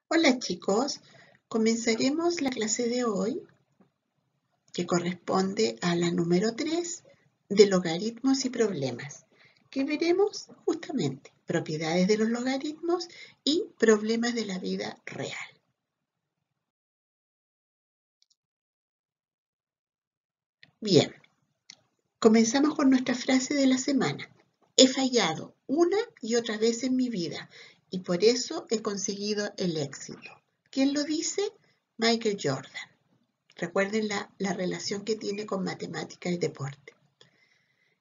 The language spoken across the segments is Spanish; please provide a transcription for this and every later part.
Hola chicos, comenzaremos la clase de hoy que corresponde a la número 3 de logaritmos y problemas, que veremos justamente propiedades de los logaritmos y problemas de la vida real. Bien, comenzamos con nuestra frase de la semana. He fallado una y otra vez en mi vida y por eso he conseguido el éxito. ¿Quién lo dice? Michael Jordan. Recuerden la relación que tiene con matemática y deporte.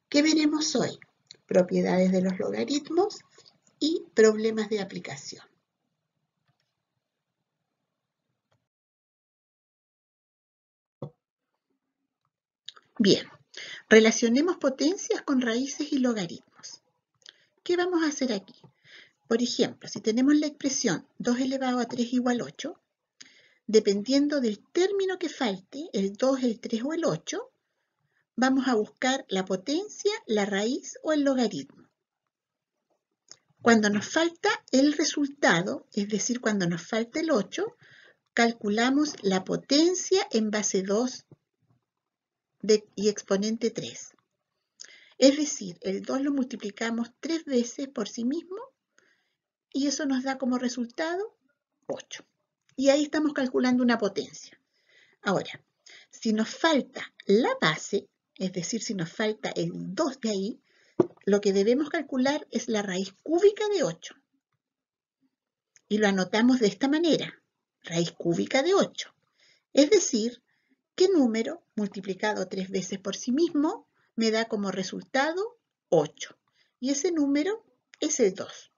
¿Qué veremos hoy? Propiedades de los logaritmos y problemas de aplicación. Bien, relacionemos potencias con raíces y logaritmos. ¿Qué vamos a hacer aquí? Por ejemplo, si tenemos la expresión 2 elevado a 3 igual 8, dependiendo del término que falte, el 2, el 3 o el 8, vamos a buscar la potencia, la raíz o el logaritmo. Cuando nos falta el resultado, es decir, cuando nos falta el 8, calculamos la potencia en base 2 y exponente 3. Es decir, el 2 lo multiplicamos 3 veces por sí mismo y eso nos da como resultado 8. Y ahí estamos calculando una potencia. Ahora, si nos falta la base, es decir, si nos falta el 2 de ahí, lo que debemos calcular es la raíz cúbica de 8. Y lo anotamos de esta manera, raíz cúbica de 8. Es decir, ¿qué número multiplicado 3 veces por sí mismo me da como resultado 8? Y ese número es el 2.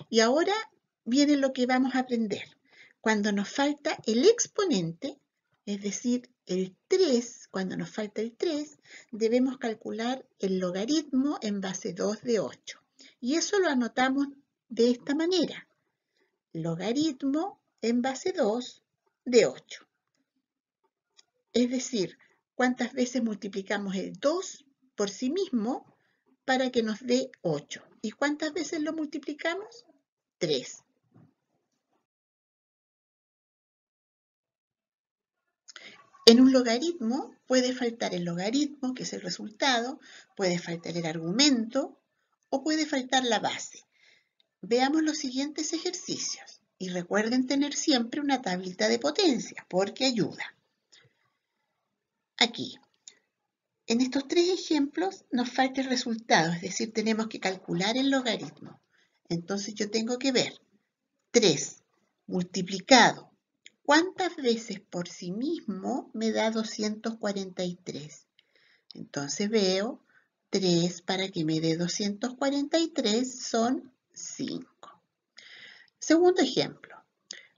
Y ahora viene lo que vamos a aprender. Cuando nos falta el exponente, es decir, el 3, cuando nos falta el 3, debemos calcular el logaritmo en base 2 de 8. Y eso lo anotamos de esta manera. Logaritmo en base 2 de 8. Es decir, cuántas veces multiplicamos el 2 por sí mismo para que nos dé 8. ¿Y cuántas veces lo multiplicamos? 3. En un logaritmo puede faltar el logaritmo, que es el resultado, puede faltar el argumento o puede faltar la base. Veamos los siguientes ejercicios y recuerden tener siempre una tablita de potencia porque ayuda. Aquí, en estos 3 ejemplos nos falta el resultado, es decir, tenemos que calcular el logaritmo. Entonces yo tengo que ver 3 multiplicado. ¿Cuántas veces por sí mismo me da 243? Entonces veo 3 para que me dé 243 son 5. Segundo ejemplo.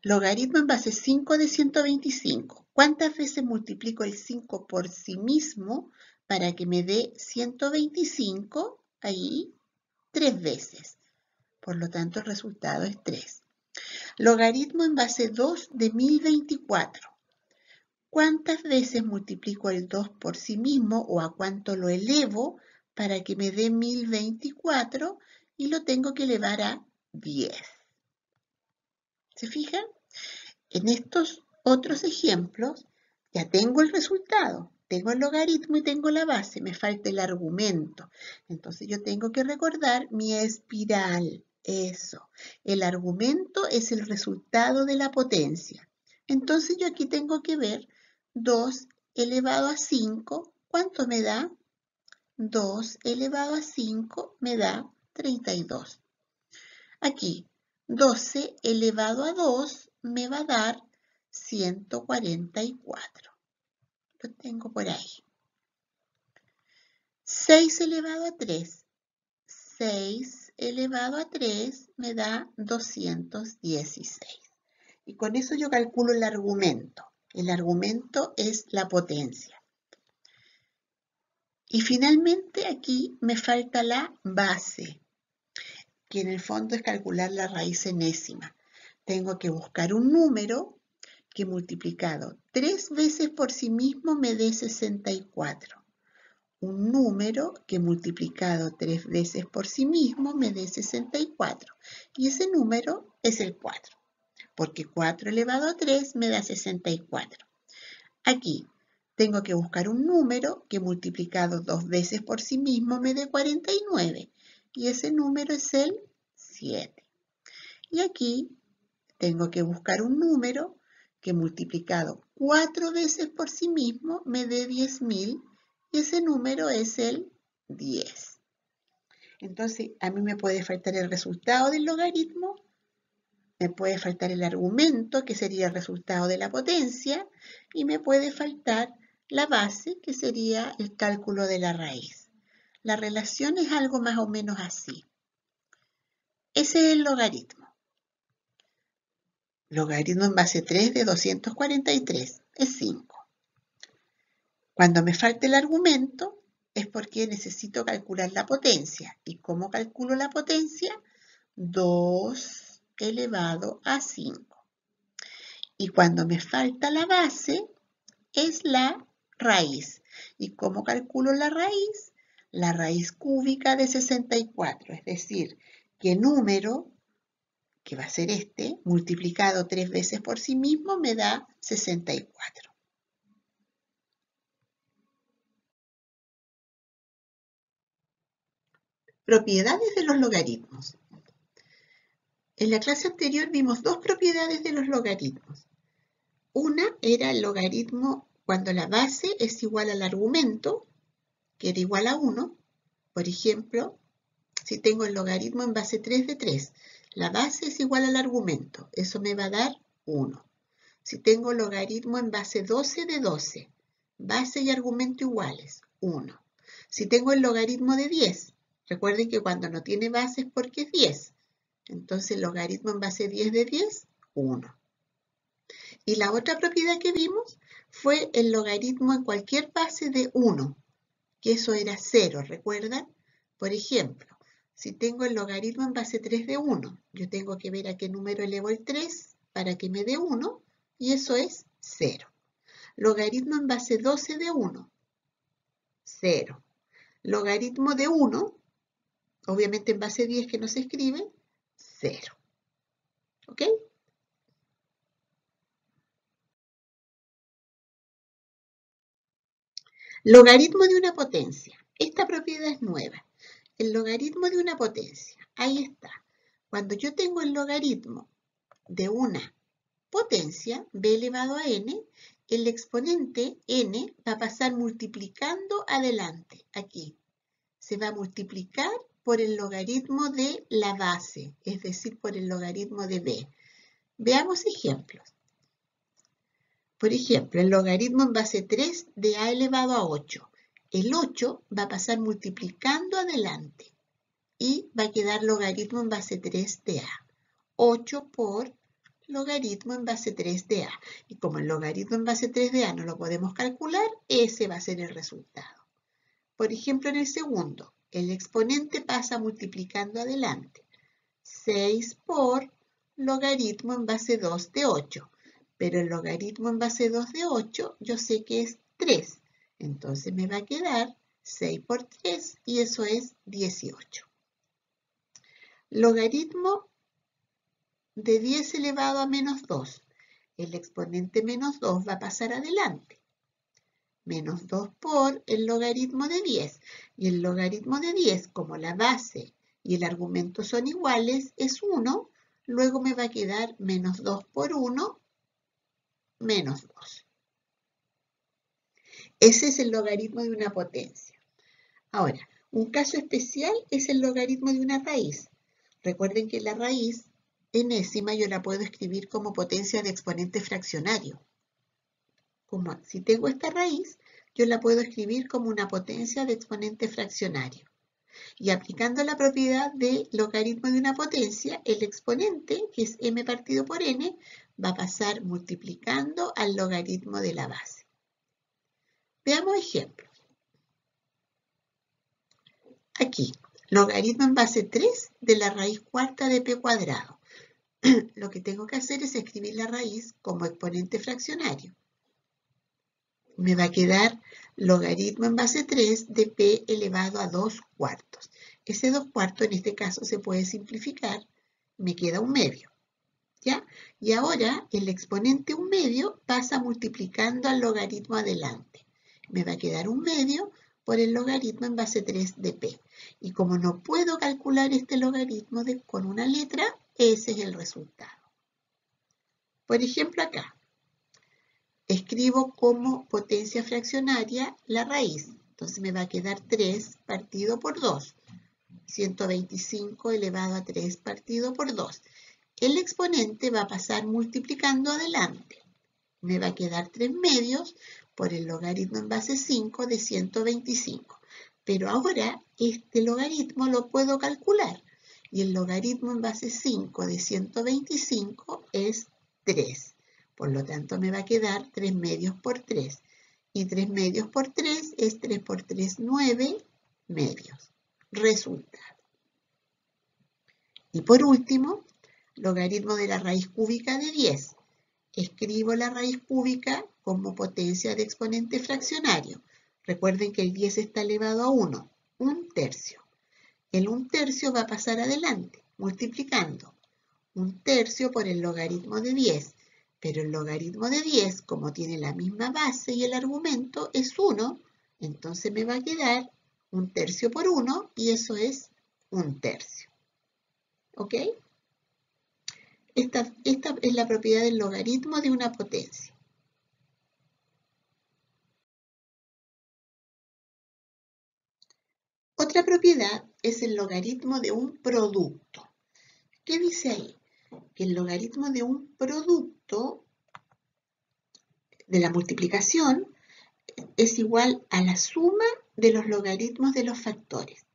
Logaritmo en base 5 de 125. ¿Cuántas veces multiplico el 5 por sí mismo para que me dé 125? Ahí, 3 veces. Por lo tanto, el resultado es 3. Logaritmo en base 2 de 1024. ¿Cuántas veces multiplico el 2 por sí mismo o a cuánto lo elevo para que me dé 1024 y lo tengo que elevar a 10? ¿Se fijan? En estos otros ejemplos ya tengo el resultado, tengo el logaritmo y tengo la base, me falta el argumento. Entonces yo tengo que recordar mi espiral, eso. El argumento es el resultado de la potencia. Entonces yo aquí tengo que ver 2 elevado a 5, ¿cuánto me da? 2 elevado a 5 me da 32. Aquí, 12 elevado a 2 me va a dar 144. Lo tengo por ahí. 6 elevado a 3. 6 elevado a 3 me da 216. Y con eso yo calculo el argumento. El argumento es la potencia. Y finalmente aquí me falta la base, que en el fondo es calcular la raíz enésima. Tengo que buscar un número que multiplicado 3 veces por sí mismo me dé 64. Un número que multiplicado 3 veces por sí mismo me dé 64. Y ese número es el 4. porque 4 elevado a 3 me da 64. Aquí tengo que buscar un número que multiplicado 2 veces por sí mismo me dé 49, y ese número es el 7. Y aquí tengo que buscar un número que multiplicado 4 veces por sí mismo me dé 10.000, y ese número es el 10. Entonces, a mí me puede faltar el resultado del logaritmo, me puede faltar el argumento, que sería el resultado de la potencia, y me puede faltar la base, que sería el cálculo de la raíz. La relación es algo más o menos así. Ese es el logaritmo. Logaritmo en base 3 de 243 es 5. Cuando me falte el argumento es porque necesito calcular la potencia. ¿Y cómo calculo la potencia? 2 elevado a 5. Y cuando me falta la base es la raíz. ¿Y cómo calculo la raíz? La raíz cúbica de 64, es decir, qué número, que va a ser este, multiplicado 3 veces por sí mismo me da 64. Propiedades de los logaritmos. En la clase anterior vimos dos propiedades de los logaritmos. Una era el logaritmo cuando la base es igual al argumento, que era igual a 1. Por ejemplo, si tengo el logaritmo en base 3 de 3, la base es igual al argumento, eso me va a dar 1. Si tengo logaritmo en base 12 de 12, base y argumento iguales, 1. Si tengo el logaritmo de 10, recuerden que cuando no tiene base es porque es 10. Entonces el logaritmo en base 10 de 10, 1. Y la otra propiedad que vimos fue el logaritmo en cualquier base de 1, que eso era 0, ¿recuerdan? Por ejemplo, si tengo el logaritmo en base 3 de 1, yo tengo que ver a qué número elevo el 3 para que me dé 1, y eso es 0. Logaritmo en base 12 de 1, 0. Logaritmo de 1, obviamente en base 10 que no se escribe, 0. ¿Ok? Logaritmo de una potencia. Esta propiedad es nueva. El logaritmo de una potencia. Ahí está. Cuando yo tengo el logaritmo de una potencia, b elevado a n, el exponente n va a pasar multiplicando adelante, aquí. Se va a multiplicar por el logaritmo de la base, es decir, por el logaritmo de b. Veamos ejemplos. Por ejemplo, el logaritmo en base 3 de a elevado a 8. El 8 va a pasar multiplicando adelante y va a quedar logaritmo en base 3 de a. 8 por logaritmo en base 3 de a. Y como el logaritmo en base 3 de a no lo podemos calcular, ese va a ser el resultado. Por ejemplo, en el segundo, el exponente pasa multiplicando adelante. 6 por logaritmo en base 2 de 8. Pero el logaritmo en base 2 de 8 yo sé que es 3. Entonces me va a quedar 6 por 3 y eso es 18. Logaritmo de 10 elevado a menos 2. El exponente menos 2 va a pasar adelante. Menos 2 por el logaritmo de 10. Y el logaritmo de 10, como la base y el argumento son iguales, es 1. Luego me va a quedar menos 2 por 1, menos 2. Ese es el logaritmo de una potencia. Ahora, un caso especial es el logaritmo de una raíz. Recuerden que la raíz enésima yo la puedo escribir como potencia de exponente fraccionario. Como si tengo esta raíz, yo la puedo escribir como una potencia de exponente fraccionario. Y aplicando la propiedad de logaritmo de una potencia, el exponente, que es m partido por n, va a pasar multiplicando al logaritmo de la base. Veamos ejemplos. Aquí, logaritmo en base 3 de la raíz cuarta de p cuadrado. Lo que tengo que hacer es escribir la raíz como exponente fraccionario. Me va a quedar logaritmo en base 3 de p elevado a 2 cuartos. Ese 2 cuartos en este caso se puede simplificar, me queda un medio. ¿ya? Y ahora el exponente 1/2 pasa multiplicando al logaritmo adelante. Me va a quedar 1/2 por el logaritmo en base 3 de p. Y como no puedo calcular este logaritmo con una letra, ese es el resultado. Por ejemplo, acá escribo como potencia fraccionaria la raíz. Entonces me va a quedar 3 partido por 2. 125 elevado a 3 partido por 2. El exponente va a pasar multiplicando adelante. Me va a quedar 3/2 por el logaritmo en base 5 de 125. Pero ahora este logaritmo lo puedo calcular. Y el logaritmo en base 5 de 125 es 3. Por lo tanto me va a quedar 3/2 por 3. Y 3/2 por 3 es 3 por 3, 9/2. Resultado. Y por último, logaritmo de la raíz cúbica de 10. Escribo la raíz cúbica como potencia de exponente fraccionario. Recuerden que el 10 está elevado a 1, 1/3. El 1/3 va a pasar adelante, multiplicando 1/3 por el logaritmo de 10. Pero el logaritmo de 10, como tiene la misma base y el argumento, es 1. Entonces me va a quedar 1/3 por 1 y eso es 1/3. ¿Ok? Esta es la propiedad del logaritmo de una potencia. Otra propiedad es el logaritmo de un producto. ¿Qué dice ahí? Que el logaritmo de un producto de la multiplicación es igual a la suma de los logaritmos de los factores.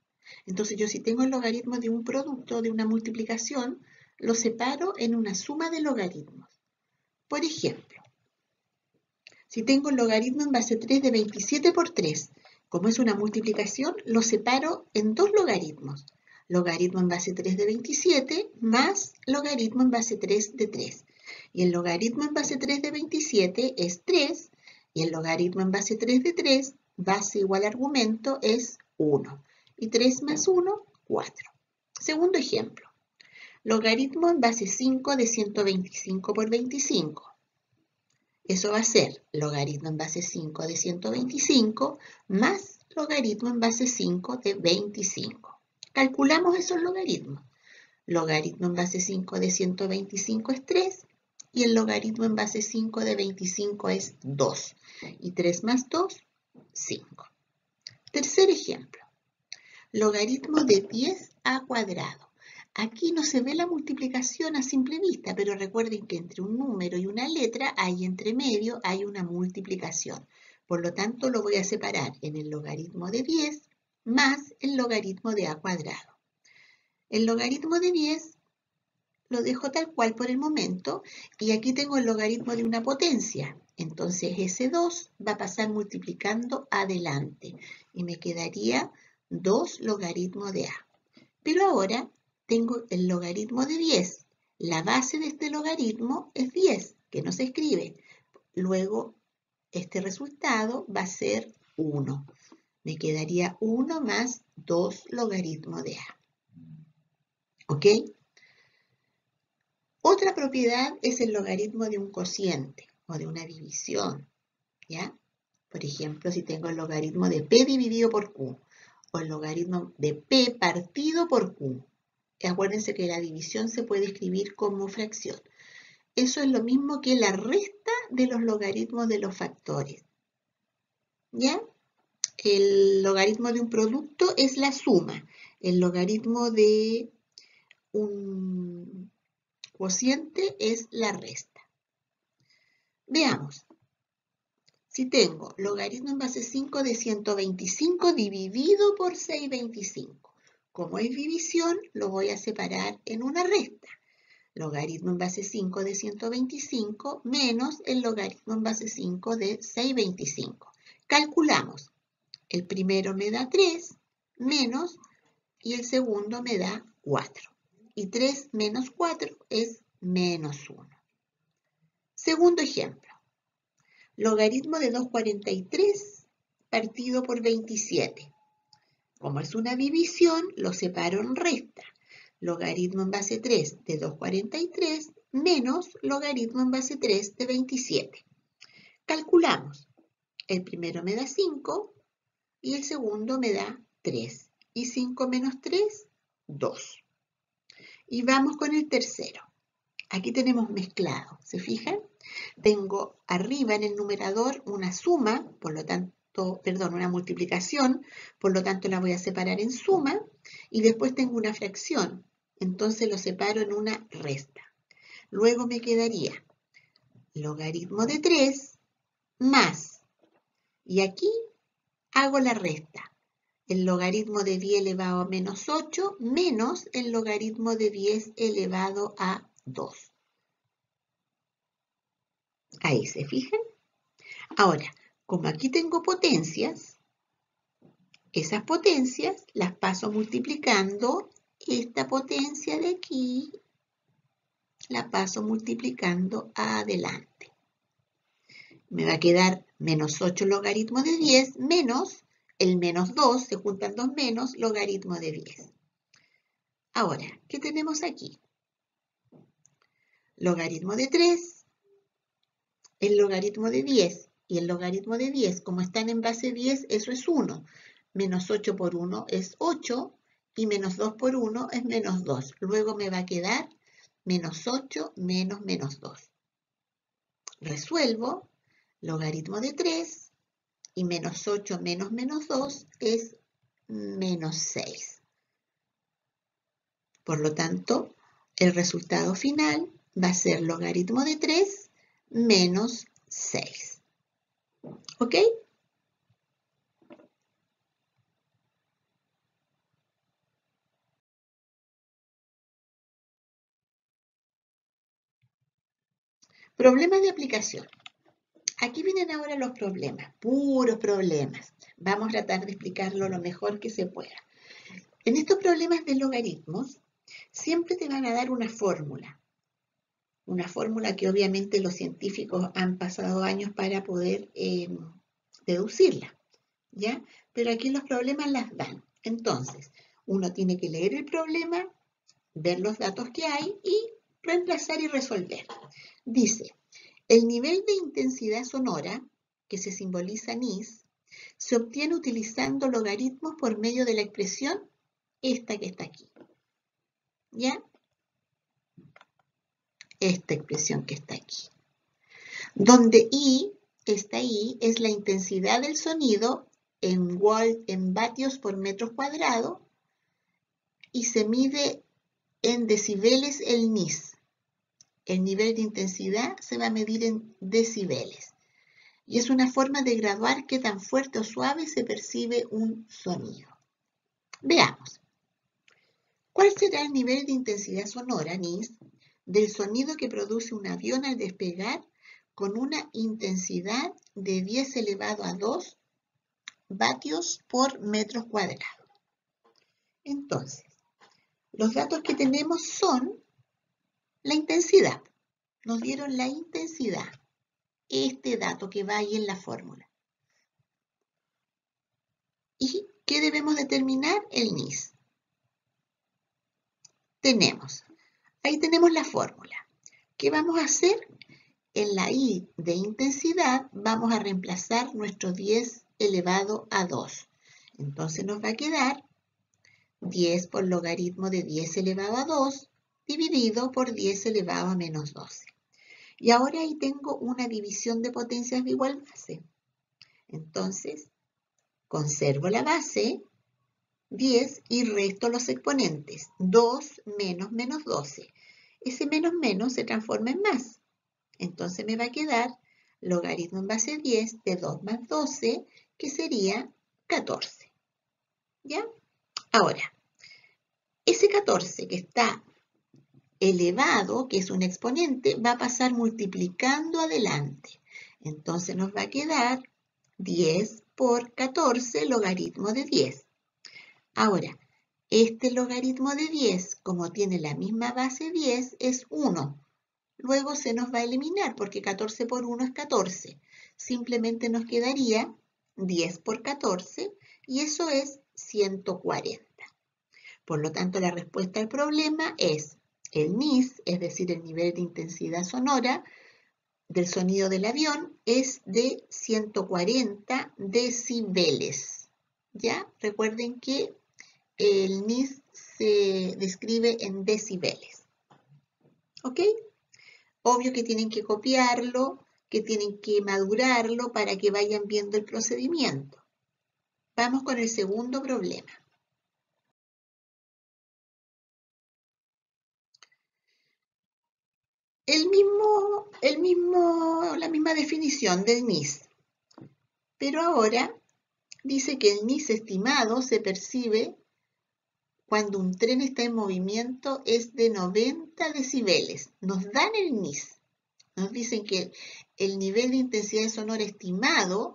Entonces yo si tengo el logaritmo de un producto, de una multiplicación, lo separo en una suma de logaritmos. Por ejemplo, si tengo el logaritmo en base 3 de 27 por 3, como es una multiplicación, lo separo en dos logaritmos. Logaritmo en base 3 de 27 más logaritmo en base 3 de 3. Y el logaritmo en base 3 de 27 es 3 y el logaritmo en base 3 de 3, base igual argumento, es 1. Y 3 más 1, 4. Segundo ejemplo. Logaritmo en base 5 de 125 por 25. Eso va a ser logaritmo en base 5 de 125 más logaritmo en base 5 de 25. Calculamos esos logaritmos. Logaritmo en base 5 de 125 es 3 y el logaritmo en base 5 de 25 es 2. Y 3 más 2, 5. Tercer ejemplo. Logaritmo de 10 a cuadrado. Aquí no se ve la multiplicación a simple vista, pero recuerden que entre un número y una letra hay entre medio, hay una multiplicación. Por lo tanto, lo voy a separar en el logaritmo de 10 más el logaritmo de a cuadrado. El logaritmo de 10 lo dejo tal cual por el momento y aquí tengo el logaritmo de una potencia. Entonces ese 2 va a pasar multiplicando adelante y me quedaría 2 logaritmo de a. Pero ahora tengo el logaritmo de 10. La base de este logaritmo es 10, que no se escribe. Luego, este resultado va a ser 1. Me quedaría 1 más 2 logaritmo de a. ¿Ok? Otra propiedad es el logaritmo de un cociente o de una división. ¿Ya? Por ejemplo, si tengo el logaritmo de p dividido por q o el logaritmo de p partido por q. Acuérdense que la división se puede escribir como fracción. Eso es lo mismo que la resta de los logaritmos de los factores. ¿Ya? El logaritmo de un producto es la suma. El logaritmo de un cociente es la resta. Veamos. Si tengo logaritmo en base 5 de 125 dividido por 625. Como es división, lo voy a separar en una resta. Logaritmo en base 5 de 125 menos el logaritmo en base 5 de 625. Calculamos. El primero me da 3 menos y el segundo me da 4. Y 3 menos 4 es menos 1. Segundo ejemplo. Logaritmo de 243 partido por 27. Como es una división, lo separo en resta. Logaritmo en base 3 de 243 menos logaritmo en base 3 de 27. Calculamos. El primero me da 5 y el segundo me da 3. Y 5 menos 3, 2. Y vamos con el tercero. Aquí tenemos mezclado, ¿se fijan? Tengo arriba en el numerador una suma, por lo tanto, perdón, una multiplicación, por lo tanto la voy a separar en suma, y después tengo una fracción, entonces lo separo en una resta. Luego me quedaría logaritmo de 3 más, y aquí hago la resta, el logaritmo de 10 elevado a menos 8 menos el logaritmo de 10 elevado a 2. Ahí, ¿se fijan? Ahora, como aquí tengo potencias, esas potencias las paso multiplicando. Esta potencia de aquí la paso multiplicando adelante. Me va a quedar menos 8 logaritmo de 10 menos el menos 2, se juntan dos menos, logaritmo de 10. Ahora, ¿qué tenemos aquí? Logaritmo de 3, el logaritmo de 10 y el logaritmo de 10, como están en base 10, eso es 1. Menos 8 por 1 es 8 y menos 2 por 1 es menos 2. Luego me va a quedar menos 8 menos menos 2. Resuelvo, logaritmo de 3 y menos 8 menos menos 2 es menos 6. Por lo tanto, el resultado final va a ser logaritmo de 3 menos 6. ¿Ok? Problemas de aplicación. Aquí vienen ahora los problemas, puros problemas. Vamos a tratar de explicarlo lo mejor que se pueda. En estos problemas de logaritmos, siempre te van a dar una fórmula que obviamente los científicos han pasado años para poder deducirla, ¿ya? Pero aquí los problemas las dan. Entonces, uno tiene que leer el problema, ver los datos que hay y reemplazar y resolver. Dice, el nivel de intensidad sonora, que se simboliza NIS, se obtiene utilizando logaritmos por medio de la expresión esta que está aquí. ¿Ya? Esta expresión que está aquí. Donde I, esta I, es la intensidad del sonido en vatios por metro cuadrado y se mide en decibeles el NIS. El nivel de intensidad se va a medir en decibeles. Y es una forma de graduar qué tan fuerte o suave se percibe un sonido. Veamos. ¿Cuál será el nivel de intensidad sonora, NIS, del sonido que produce un avión al despegar con una intensidad de 10 elevado a 2 vatios por metro cuadrado? Entonces, los datos que tenemos son la intensidad. Nos dieron la intensidad. Este dato que va ahí en la fórmula. ¿Y qué debemos determinar? El NIS. Ahí tenemos la fórmula. ¿Qué vamos a hacer? En la I de intensidad vamos a reemplazar nuestro 10 elevado a 2. Entonces nos va a quedar 10 por logaritmo de 10 elevado a 2 dividido por 10 elevado a menos 12. Y ahora ahí tengo una división de potencias de igual base. Entonces, conservo la base, 10, y resto los exponentes, 2 menos menos 12. Ese menos menos se transforma en más. Entonces me va a quedar logaritmo en base 10 de 2 más 12, que sería 14. ¿Ya? Ahora, ese 14 que está elevado, que es un exponente, va a pasar multiplicando adelante. Entonces nos va a quedar 10 por 14 logaritmo de 10. Ahora, este logaritmo de 10, como tiene la misma base 10, es 1. Luego se nos va a eliminar porque 14 por 1 es 14. Simplemente nos quedaría 10 por 14 y eso es 140. Por lo tanto, la respuesta al problema es El NIS, es decir, el nivel de intensidad sonora del sonido del avión, es de 140 decibeles. ¿Ya? Recuerden que el NIS se describe en decibeles. ¿Ok? Obvio que tienen que copiarlo, que tienen que madurarlo para que vayan viendo el procedimiento. Vamos con el segundo problema. La misma definición del NIS, pero ahora dice que el NIS estimado se percibe cuando un tren está en movimiento es de 90 decibeles. Nos dan el NIS. Nos dicen que el nivel de intensidad sonora estimado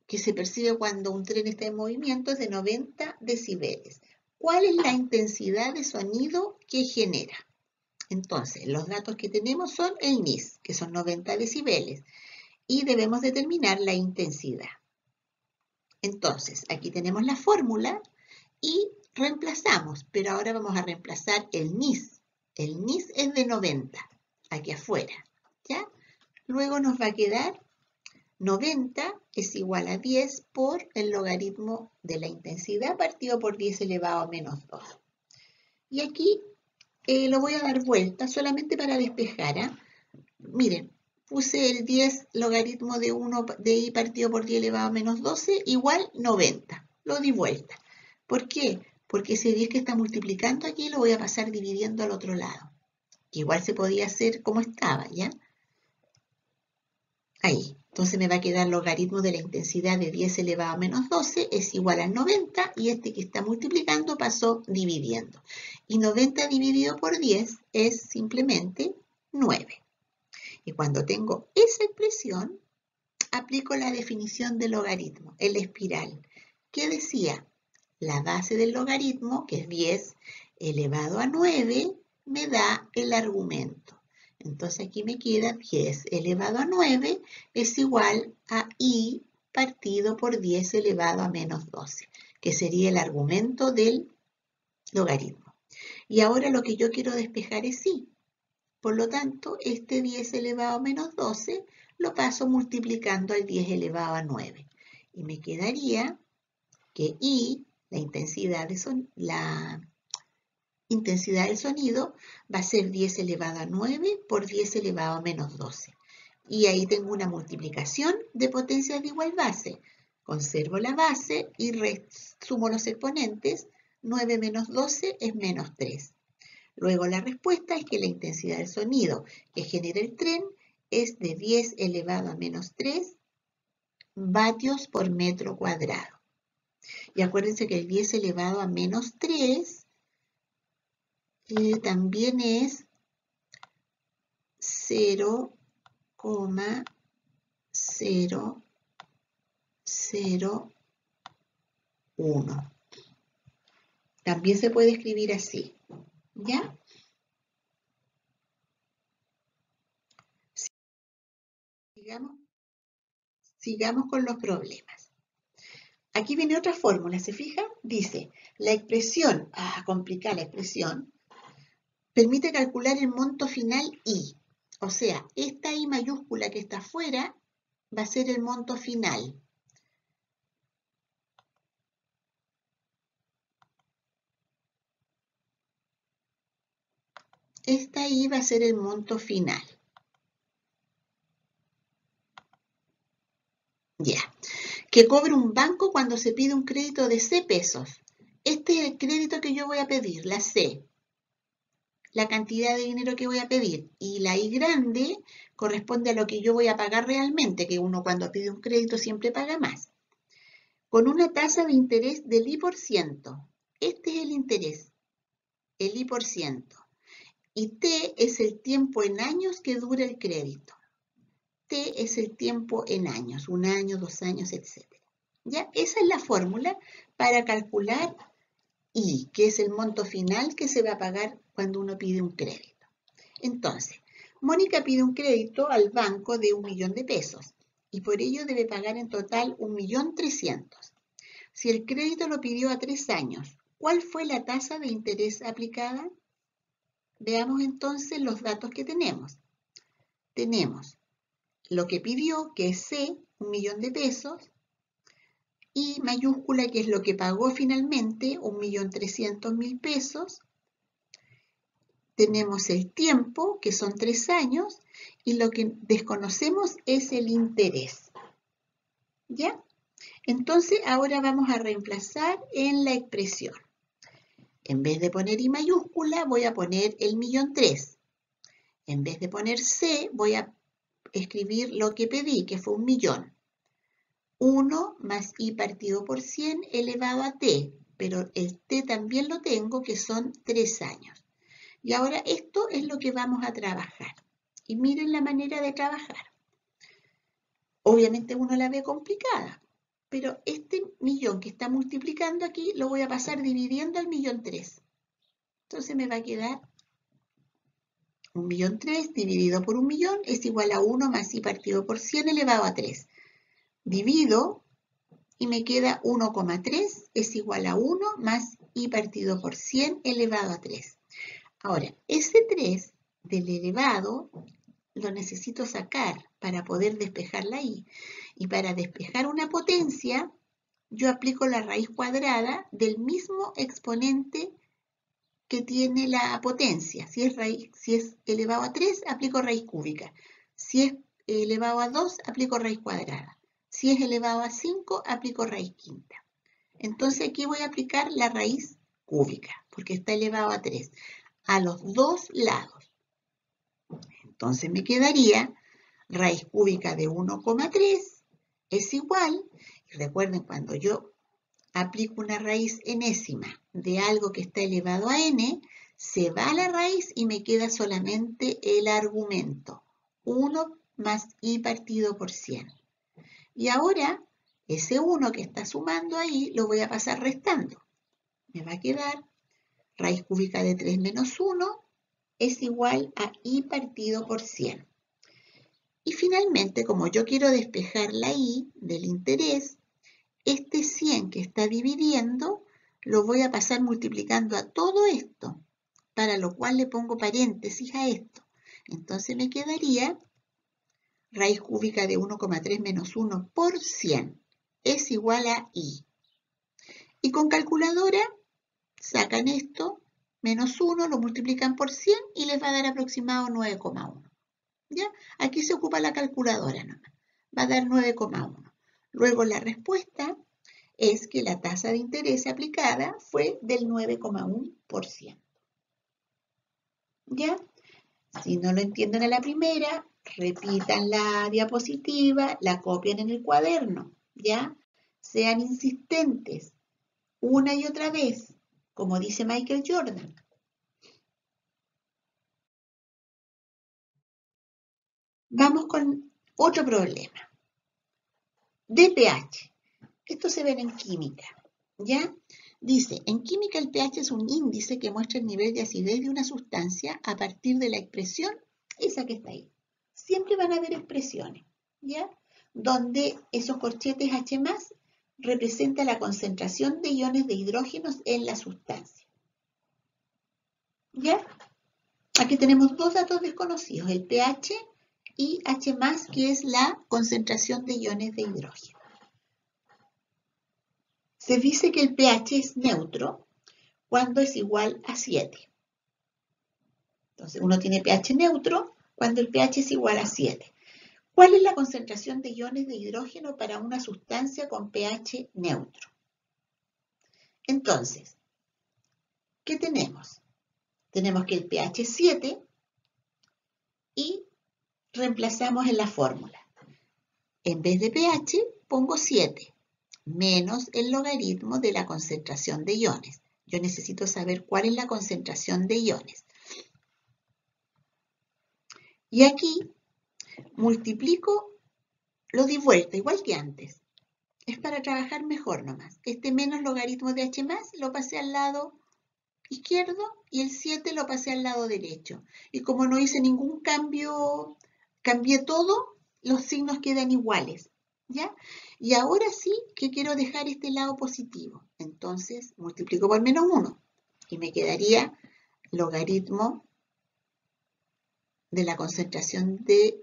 que se percibe cuando un tren está en movimiento es de 90 decibeles. ¿Cuál es la intensidad de sonido que genera? Entonces, los datos que tenemos son el NIS, que son 90 decibeles, y debemos determinar la intensidad. Entonces, aquí tenemos la fórmula y reemplazamos, pero ahora vamos a reemplazar el NIS. El NIS es de 90, aquí afuera, ¿ya? Luego nos va a quedar 90 es igual a 10 por el logaritmo de la intensidad partido por 10 elevado a menos 2. Y aquí lo voy a dar vuelta solamente para despejar. ¿Eh? Miren, puse el 10 logaritmo de 1 de i partido por 10 elevado a menos 12 igual 90. Lo di vuelta. ¿Por qué? Porque ese 10 que está multiplicando aquí lo voy a pasar dividiendo al otro lado. Que igual se podía hacer como estaba, ¿ya? Ahí. Entonces me va a quedar logaritmo de la intensidad de 10 elevado a menos 12 es igual a 90 y este que está multiplicando pasó dividiendo. Y 90 dividido por 10 es simplemente 9. Y cuando tengo esa expresión, aplico la definición del logaritmo, el espiral, que decía, la base del logaritmo, que es 10 elevado a 9, me da el argumento. Entonces aquí me queda 10 elevado a 9 es igual a i partido por 10 elevado a menos 12, que sería el argumento del logaritmo. Y ahora lo que yo quiero despejar es i. Por lo tanto, este 10 elevado a menos 12 lo paso multiplicando al 10 elevado a 9. Y me quedaría que i, la intensidad del sonido, va a ser 10 elevado a 9 por 10 elevado a menos 12. Y ahí tengo una multiplicación de potencias de igual base. Conservo la base y sumo los exponentes. 9 menos 12 es menos 3. Luego la respuesta es que la intensidad del sonido que genera el tren es de 10 elevado a menos 3 vatios por metro cuadrado. Y acuérdense que el 10 elevado a menos 3 también es 0,001. También se puede escribir así, ¿ya? Sigamos con los problemas. Aquí viene otra fórmula, ¿se fija? Dice, la expresión, complicada la expresión, permite calcular el monto final I. O sea, esta I mayúscula que está afuera va a ser el monto final. Esta I va a ser el monto final. Ya. Que cobre un banco cuando se pide un crédito de C pesos. Este es el crédito que yo voy a pedir, la C. La cantidad de dinero que voy a pedir. Y la I grande corresponde a lo que yo voy a pagar realmente, que uno cuando pide un crédito siempre paga más. Con una tasa de interés del I%. Este es el interés, el I%. Y T es el tiempo en años que dura el crédito. T es el tiempo en años, 1 año, 2 años, etc. ¿Ya? Esa es la fórmula para calcular I, que es el monto final que se va a pagar cuando uno pide un crédito. Entonces, Mónica pide un crédito al banco de 1 millón de pesos y por ello debe pagar en total 1.300.000. Si el crédito lo pidió a 3 años, ¿cuál fue la tasa de interés aplicada? Veamos entonces los datos que tenemos. Tenemos lo que pidió, que es C, 1.000.000 de pesos, y mayúscula, que es lo que pagó finalmente, 1.300.000 pesos. Tenemos el tiempo, que son 3 años, y lo que desconocemos es el interés. ¿Ya? Entonces, ahora vamos a reemplazar en la expresión. En vez de poner I mayúscula, voy a poner el 1.000.003. En vez de poner C, voy a escribir lo que pedí, que fue 1.000.000. 1 más I partido por 100 elevado a T, pero el T también lo tengo, que son 3 años. Y ahora esto es lo que vamos a trabajar. Y miren la manera de trabajar. Obviamente uno la ve complicada, pero este 1.000.000 que está multiplicando aquí lo voy a pasar dividiendo al 1.000.003. Entonces me va a quedar 1.000.003 dividido por 1.000.000 es igual a 1 más I partido por 100 elevado a 3. Divido y me queda 1,3 es igual a 1 más I partido por 100 elevado a 3. Ahora, ese 3 del elevado lo necesito sacar para poder despejar la I. Y para despejar una potencia, yo aplico la raíz cuadrada del mismo exponente que tiene la potencia. Si es elevado a 3, aplico raíz cúbica. Si es elevado a 2, aplico raíz cuadrada. Si es elevado a 5, aplico raíz quinta. Entonces aquí voy a aplicar la raíz cúbica, porque está elevado a 3, a los dos lados. Entonces me quedaría raíz cúbica de 1,3 es igual, y recuerden, cuando yo aplico una raíz enésima de algo que está elevado a n, se va la raíz y me queda solamente el argumento, 1 más I partido por 100. Y ahora, ese 1 que está sumando ahí, lo voy a pasar restando. Me va a quedar raíz cúbica de 3 menos 1 es igual a I partido por 100. Y finalmente, como yo quiero despejar la I del interés, este 100 que está dividiendo lo voy a pasar multiplicando a todo esto, para lo cual le pongo paréntesis a esto. Entonces me quedaría raíz cúbica de 1,3 menos 1 por 100 es igual a I. Y con calculadora sacan esto, menos 1, lo multiplican por 100 y les va a dar aproximado 9,1. ¿Ya? Aquí se ocupa la calculadora nomás. Va a dar 9,1. Luego la respuesta es que la tasa de interés aplicada fue del 9,1%. ¿Ya? Si no lo entienden a la primera, repitan la diapositiva, la copian en el cuaderno. ¿Ya? Sean insistentes una y otra vez, como dice Michael Jordan. Vamos con otro problema. De pH. Esto se ve en química, ¿ya? Dice, en química el pH es un índice que muestra el nivel de acidez de una sustancia a partir de la expresión, esa que está ahí. Siempre van a haber expresiones, ¿ya? Donde esos corchetes H+ representa la concentración de iones de hidrógenos en la sustancia. ¿Ya? Aquí tenemos dos datos desconocidos, el pH y H+, que es la concentración de iones de hidrógeno. Se dice que el pH es neutro cuando es igual a 7. Entonces, uno tiene pH neutro cuando el pH es igual a 7. ¿Cuál es la concentración de iones de hidrógeno para una sustancia con pH neutro? Entonces, ¿qué tenemos? Tenemos que el pH es 7 y reemplazamos en la fórmula. En vez de pH, pongo 7 menos el logaritmo de la concentración de iones. Yo necesito saber cuál es la concentración de iones. Y aquí multiplico, lo di vuelta, igual que antes. Es para trabajar mejor nomás. Este menos logaritmo de H+ lo pasé al lado izquierdo y el 7 lo pasé al lado derecho. Y como no hice ningún cambio, cambié todo, los signos quedan iguales. ¿Ya? Y ahora sí que quiero dejar este lado positivo. Entonces multiplico por menos 1 y me quedaría logaritmo de la concentración de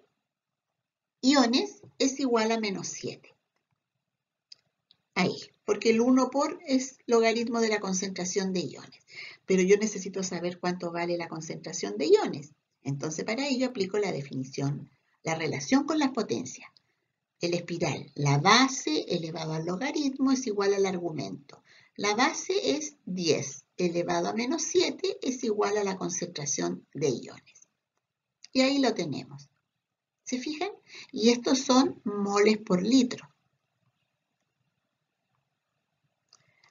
iones es igual a menos 7. Ahí, porque el 1 por es logaritmo de la concentración de iones. Pero yo necesito saber cuánto vale la concentración de iones. Entonces, para ello aplico la definición, la relación con las potencias. El espiral, la base elevado al logaritmo es igual al argumento. La base es 10 elevado a menos 7 es igual a la concentración de iones. Y ahí lo tenemos. ¿Se fijan? Y estos son moles por litro.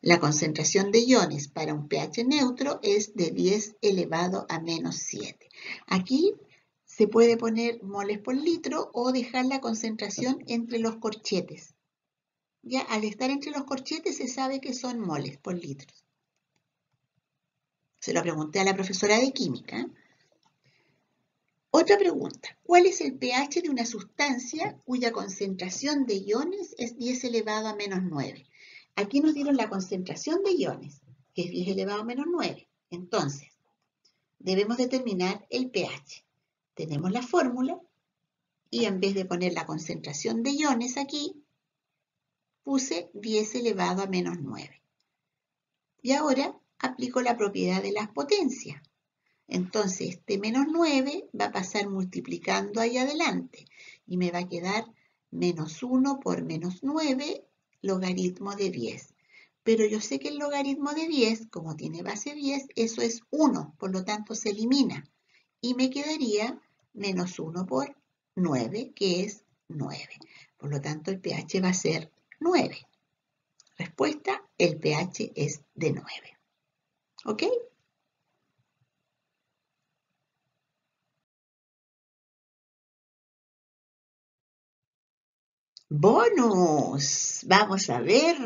La concentración de iones para un pH neutro es de 10 elevado a menos 7. Aquí se puede poner moles por litro o dejar la concentración entre los corchetes. Ya al estar entre los corchetes se sabe que son moles por litro. Se lo pregunté a la profesora de química. Otra pregunta, ¿cuál es el pH de una sustancia cuya concentración de iones es 10 elevado a menos 9? Aquí nos dieron la concentración de iones, que es 10 elevado a menos 9. Entonces, debemos determinar el pH. Tenemos la fórmula y en vez de poner la concentración de iones aquí, puse 10 elevado a menos 9. Y ahora aplico la propiedad de las potencias. Entonces, este menos 9 va a pasar multiplicando ahí adelante y me va a quedar menos 1 por menos 9 logaritmo de 10. Pero yo sé que el logaritmo de 10, como tiene base 10, eso es 1, por lo tanto se elimina. Y me quedaría menos 1 por 9, que es 9. Por lo tanto, el pH va a ser 9. Respuesta, el pH es de 9. ¿Ok? Bonus. Vamos a ver.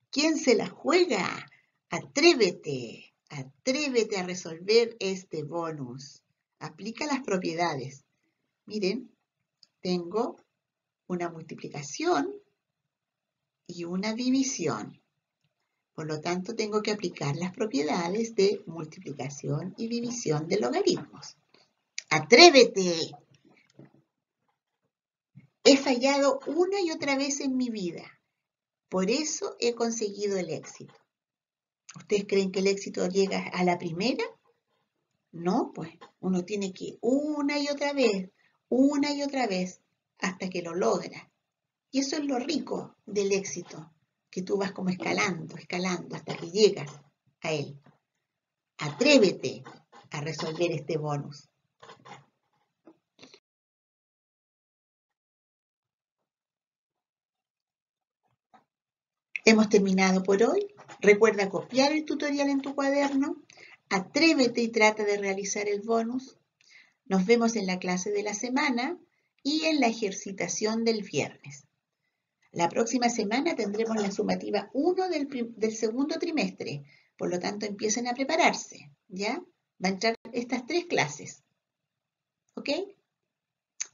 ¿Quién se la juega? Atrévete. Atrévete a resolver este bonus. Aplica las propiedades. Miren, tengo una multiplicación y una división. Por lo tanto, tengo que aplicar las propiedades de multiplicación y división de logaritmos. ¡Atrévete! He fallado una y otra vez en mi vida. Por eso he conseguido el éxito. ¿Ustedes creen que el éxito llega a la primera? No, pues uno tiene que una y otra vez, hasta que lo logra. Y eso es lo rico del éxito, que tú vas como escalando, hasta que llegas a él. Atrévete a resolver este bonus. Hemos terminado por hoy. Recuerda copiar el tutorial en tu cuaderno. Atrévete y trata de realizar el bonus. Nos vemos en la clase de la semana y en la ejercitación del viernes. La próxima semana tendremos la sumativa 1 del segundo trimestre. Por lo tanto, empiecen a prepararse. ¿Ya? Va a entrar estas 3 clases. ¿Ok?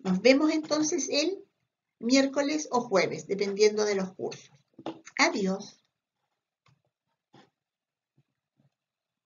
Nos vemos entonces el miércoles o jueves, dependiendo de los cursos. Adiós.